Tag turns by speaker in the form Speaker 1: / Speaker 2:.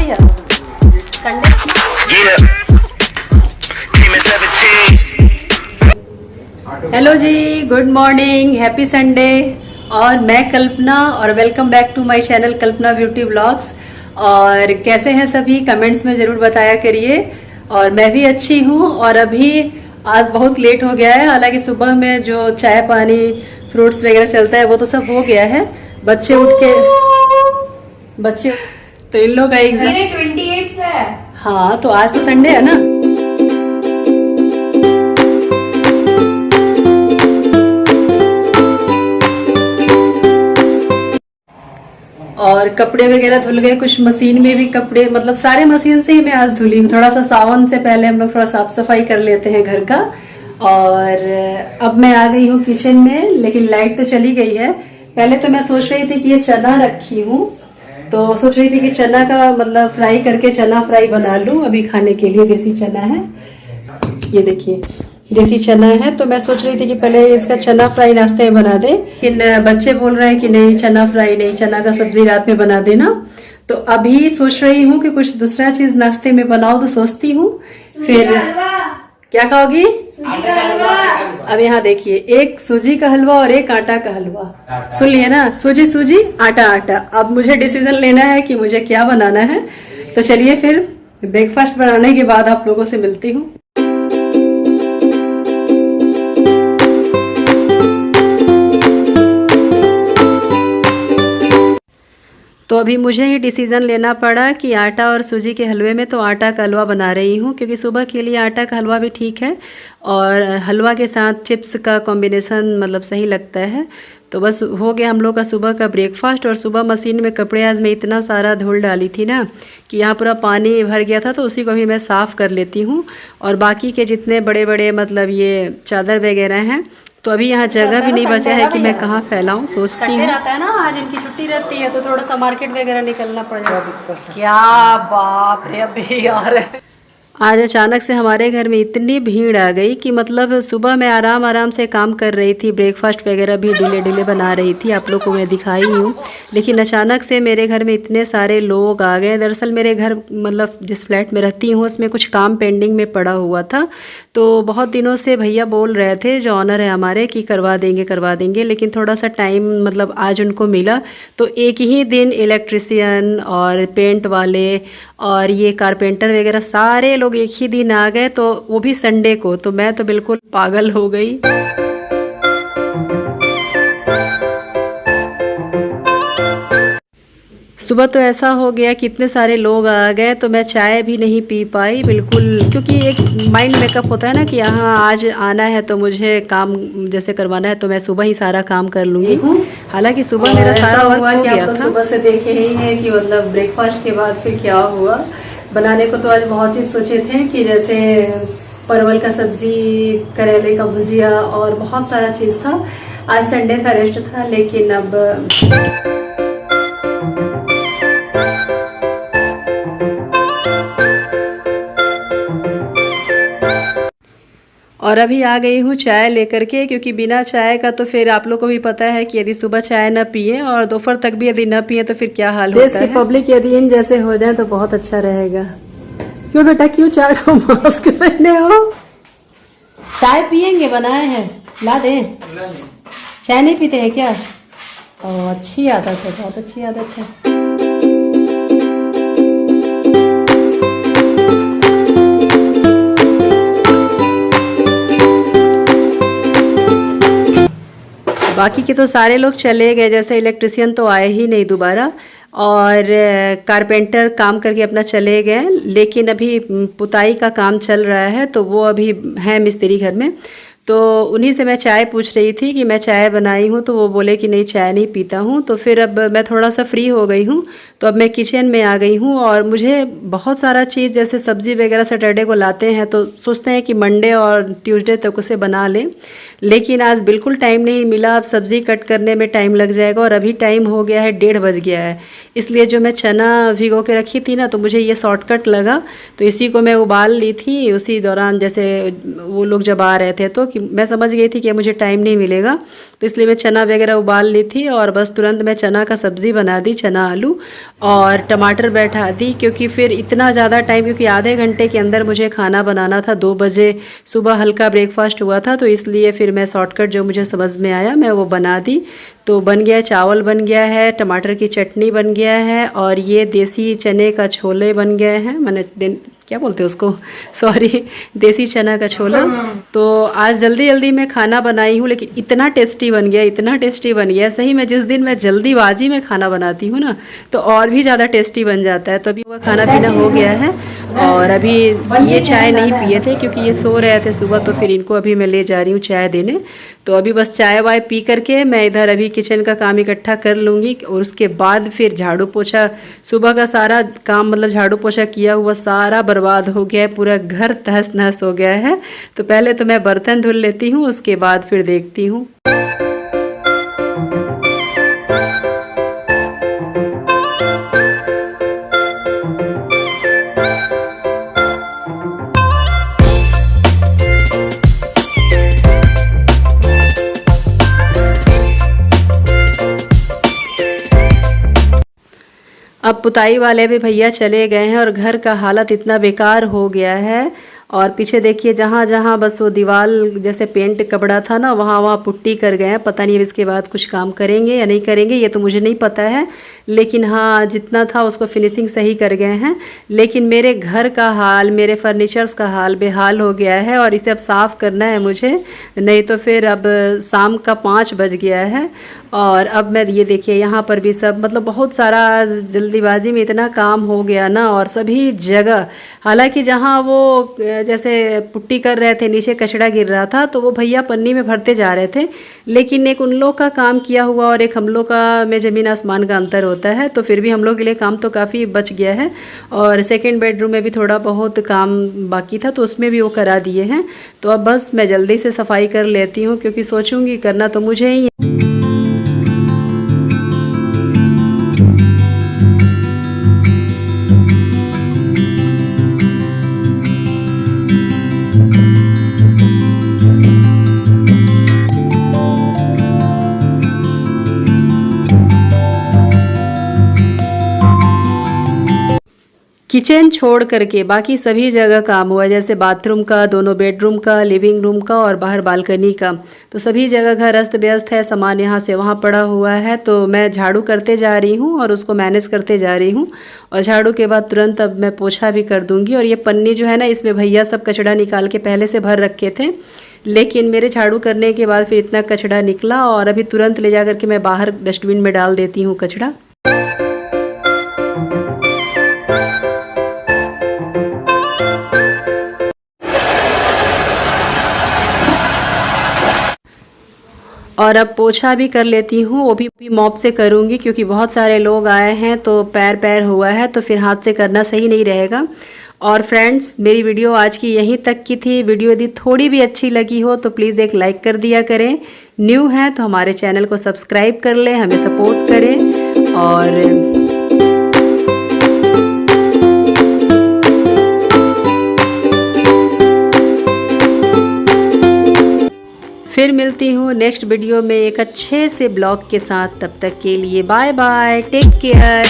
Speaker 1: भैया Sunday. Hello ji, good morning, happy Sunday. और मैं कल्पना और welcome back to my channel Kalpana beauty vlogs. और कैसे हैं सभी, कमेंट्स में ज़रूर बताया करिए। और मैं भी अच्छी हूँ। और अभी आज बहुत लेट हो गया है, हालांकि सुबह में जो चाय पानी फ्रूट्स वगैरह चलता है वो तो सब हो गया है। बच्चे तो इन लोग का एग्जाम
Speaker 2: 28 से है।
Speaker 1: हाँ, तो आज तो संडे है ना। और कपड़े वगैरह धुल गए, कुछ मशीन में भी कपड़े, मतलब सारे मशीन से ही मैं आज धुली हूँ। थोड़ा सा सावन से पहले हम लोग थोड़ा साफ सफाई कर लेते हैं घर का। और अब मैं आ गई हूँ किचन में, लेकिन लाइट तो चली गई है। पहले तो मैं सोच रही थी कि ये चना रखी हूँ, तो सोच रही थी कि चना का मतलब फ्राई करके चना फ्राई बना लूँ अभी खाने के लिए। देसी चना है, ये देखिए देसी चना है। तो मैं सोच रही थी कि पहले इसका चना फ्राई नाश्ते में बना दे, लेकिन बच्चे बोल रहे हैं कि नहीं चना फ्राई नहीं, चना का सब्जी रात में बना देना। तो अभी सोच रही हूँ कि कुछ दूसरा चीज नाश्ते में बनाओ। तो सोचती हूँ फिर क्या कहोगी। अब यहाँ देखिए, एक सूजी का हलवा और एक आटा का हलवा। सुन लिए ना, सूजी सूजी आटा आटा। अब मुझे डिसीजन लेना है कि मुझे क्या बनाना है। तो चलिए फिर ब्रेकफास्ट बनाने के बाद आप लोगों से मिलती हूँ। तो अभी मुझे ही डिसीज़न लेना पड़ा कि आटा और सूजी के हलवे में तो आटा का हलवा बना रही हूँ, क्योंकि सुबह के लिए आटा का हलवा भी ठीक है और हलवा के साथ चिप्स का कॉम्बिनेशन मतलब सही लगता है। तो बस हो गया हम लोग का सुबह का ब्रेकफास्ट। और सुबह मशीन में कपड़े आज मैं इतना सारा धुल डाली थी ना कि यहाँ पूरा पानी भर गया था, तो उसी को भी मैं साफ़ कर लेती हूँ। और बाकी के जितने बड़े बड़े मतलब ये चादर वगैरह हैं, तो अभी यहाँ जगह भी नहीं बचा है कि मैं कहाँ फैलाऊँ। सोचती हूँ रहता है ना, आज इनकी छुट्टी रहती है तो थोड़ा सा मार्केट वगैरह निकलना पड़ेगा। क्या बाप रे, अभी यार आज अचानक से हमारे घर में इतनी भीड़ आ गई कि मतलब सुबह मैं आराम आराम से काम कर रही थी, ब्रेकफास्ट वगैरह भी डिले डिले बना रही थी, आप लोग को मैं दिखाई हूँ। लेकिन अचानक से मेरे घर में इतने सारे लोग आ गए। दरअसल मेरे घर मतलब जिस फ्लैट में रहती हूँ उसमें कुछ काम पेंडिंग में पड़ा हुआ था, तो बहुत दिनों से भैया बोल रहे थे जो ऑनर है हमारे कि करवा देंगे, लेकिन थोड़ा सा टाइम मतलब आज उनको मिला। तो एक ही दिन इलेक्ट्रिशियन और पेंट वाले और ये कारपेंटर वगैरह सारे लोग एक ही दिन आ गए, तो वो भी संडे को। तो मैं तो बिल्कुल पागल हो गई। सुबह तो ऐसा हो गया कि इतने सारे लोग आ गए तो मैं चाय भी नहीं पी पाई बिल्कुल, क्योंकि एक माइंड मेकअप होता है ना कि यहाँ आज आना है तो मुझे काम जैसे करवाना है, तो मैं सुबह ही सारा काम कर लूँगी। हालांकि सुबह मेरा सारा वर्क हो गया था। सुबह से देखे ही है कि मतलब ब्रेकफास्ट के बाद फिर क्या हुआ। बनाने को तो आज बहुत चीज़ सोचे थे कि जैसे परवल का सब्जी, करेले का भुजिया और बहुत सारा चीज़ था। आज संडे का रेस्ट था, लेकिन अब और अभी आ गई हूँ चाय लेकर के, क्योंकि बिना चाय का तो फिर आप लोग को भी पता है कि यदि सुबह चाय न पिए और दोपहर तक भी यदि न पिए तो फिर क्या हाल होता है। देश की पब्लिक यदि इन जैसे हो जाए तो बहुत अच्छा रहेगा। क्यों बेटा, क्यों 4 मास्क पहने हो? चाय पियेंगे, बनाए हैं, ला दें? चाय नहीं पीते हैं क्या? अच्छी आदत है, बहुत अच्छी आदत है। बाकी के तो सारे लोग चले गए, जैसे इलेक्ट्रिशियन तो आए ही नहीं दोबारा, और कारपेंटर काम करके अपना चले गए। लेकिन अभी पुताई का काम चल रहा है, तो वो अभी है मिस्त्री घर में। तो उन्हीं से मैं चाय पूछ रही थी कि मैं चाय बनाई हूँ, तो वो बोले कि नहीं चाय नहीं पीता हूँ। तो फिर अब मैं थोड़ा सा फ्री हो गई हूँ, तो अब मैं किचन में आ गई हूँ। और मुझे बहुत सारा चीज़ जैसे सब्ज़ी वगैरह सैटरडे को लाते हैं, तो सोचते हैं कि मंडे और ट्यूसडे तक उसे बना लें, लेकिन आज बिल्कुल टाइम नहीं मिला। अब सब्ज़ी कट करने में टाइम लग जाएगा और अभी टाइम हो गया है 1:30 बज गया है। इसलिए जो मैं चना भिगो के रखी थी ना, तो मुझे ये शॉर्टकट लगा, तो इसी को मैं उबाल ली थी। उसी दौरान जैसे वो लोग जब आ रहे थे तो कि मैं समझ गई थी कि मुझे टाइम नहीं मिलेगा, तो इसलिए मैं चना वगैरह उबाल ली थी और बस तुरंत मैं चना का सब्ज़ी बना दी, चना आलू। और टमाटर बैठा दी, क्योंकि फिर इतना ज़्यादा टाइम, क्योंकि आधे घंटे के अंदर मुझे खाना बनाना था। 2 बजे सुबह हल्का ब्रेकफास्ट हुआ था, तो इसलिए फिर मैं शॉर्टकट जो मुझे समझ में आया मैं वो बना दी। तो बन गया, चावल बन गया है, टमाटर की चटनी बन गया है, और ये देसी चने का छोले बन गए हैं। मैंने क्या बोलते हैं उसको, सॉरी, देसी चना का छोला। तो आज जल्दी जल्दी मैं खाना बनाई हूँ, लेकिन इतना टेस्टी बन गया, इतना टेस्टी बन गया। सही में जिस दिन मैं जल्दीबाजी में खाना बनाती हूँ ना, तो और भी ज़्यादा टेस्टी बन जाता है। तो अभी वह खाना पीना हो गया है, और अभी ये चाय नहीं पिए थे क्योंकि ये सो रहे थे सुबह, तो फिर इनको अभी मैं ले जा रही हूँ चाय देने। तो अभी बस चाय वाय पी करके मैं इधर अभी किचन का काम इकट्ठा कर लूँगी, और उसके बाद फिर झाड़ू पोछा, सुबह का सारा काम मतलब झाड़ू पोछा किया हुआ सारा बर्बाद हो गया है, पूरा घर तहस नहस हो गया है। तो पहले तो मैं बर्तन धुल लेती हूँ, उसके बाद फिर देखती हूँ। अब पुताई वाले भी भैया चले गए हैं, और घर का हालत इतना बेकार हो गया है। और पीछे देखिए, जहाँ जहाँ बस वो दीवार जैसे पेंट कपड़ा था ना, वहाँ वहाँ पुट्टी कर गए हैं। पता नहीं अब इसके बाद कुछ काम करेंगे या नहीं करेंगे, ये तो मुझे नहीं पता है। लेकिन हाँ, जितना था उसको फिनिशिंग सही कर गए हैं। लेकिन मेरे घर का हाल, मेरे फर्नीचर्स का हाल बेहाल हो गया है, और इसे अब साफ़ करना है मुझे, नहीं तो फिर अब शाम का 5 बज गया है। और अब मैं ये देखिए, यहाँ पर भी सब मतलब बहुत सारा जल्दीबाजी में इतना काम हो गया ना, और सभी जगह, हालांकि जहाँ वो जैसे पुट्टी कर रहे थे नीचे कचरा गिर रहा था, तो वो भैया पन्नी में भरते जा रहे थे। लेकिन एक उन लोग का काम किया हुआ और एक हम लोग का में ज़मीन आसमान का अंतर होता है, तो फिर भी हम लोग के लिए काम तो काफ़ी बच गया है। और सेकेंड बेडरूम में भी थोड़ा बहुत काम बाकी था, तो उसमें भी वो करा दिए हैं। तो अब बस मैं जल्दी से सफाई कर लेती हूँ, क्योंकि सोचूंगी करना तो मुझे ही है। किचन छोड़ करके बाकी सभी जगह काम हुआ, जैसे बाथरूम का, दोनों बेडरूम का, लिविंग रूम का और बाहर बालकनी का। तो सभी जगह घर अस्त व्यस्त है, सामान यहाँ से वहाँ पड़ा हुआ है। तो मैं झाड़ू करते जा रही हूँ और उसको मैनेज करते जा रही हूँ, और झाड़ू के बाद तुरंत अब मैं पोछा भी कर दूँगी। और ये पन्नी जो है ना, इसमें भैया सब कचड़ा निकाल के पहले से भर रखे थे, लेकिन मेरे झाड़ू करने के बाद फिर इतना कचड़ा निकला, और अभी तुरंत ले जा करके मैं बाहर डस्टबिन में डाल देती हूँ कचड़ा। और अब पोछा भी कर लेती हूँ, वो भी मॉप से करूँगी, क्योंकि बहुत सारे लोग आए हैं तो पैर पैर हुआ है, तो फिर हाथ से करना सही नहीं रहेगा। और फ्रेंड्स, मेरी वीडियो आज की यहीं तक की थी। वीडियो यदि थोड़ी भी अच्छी लगी हो तो प्लीज़ एक लाइक कर दिया करें। न्यू हैं तो हमारे चैनल को सब्सक्राइब कर लें, हमें सपोर्ट करें। और फिर मिलती हूँ नेक्स्ट वीडियो में एक अच्छे से ब्लॉग के साथ। तब तक के लिए बाय बाय, टेक केयर।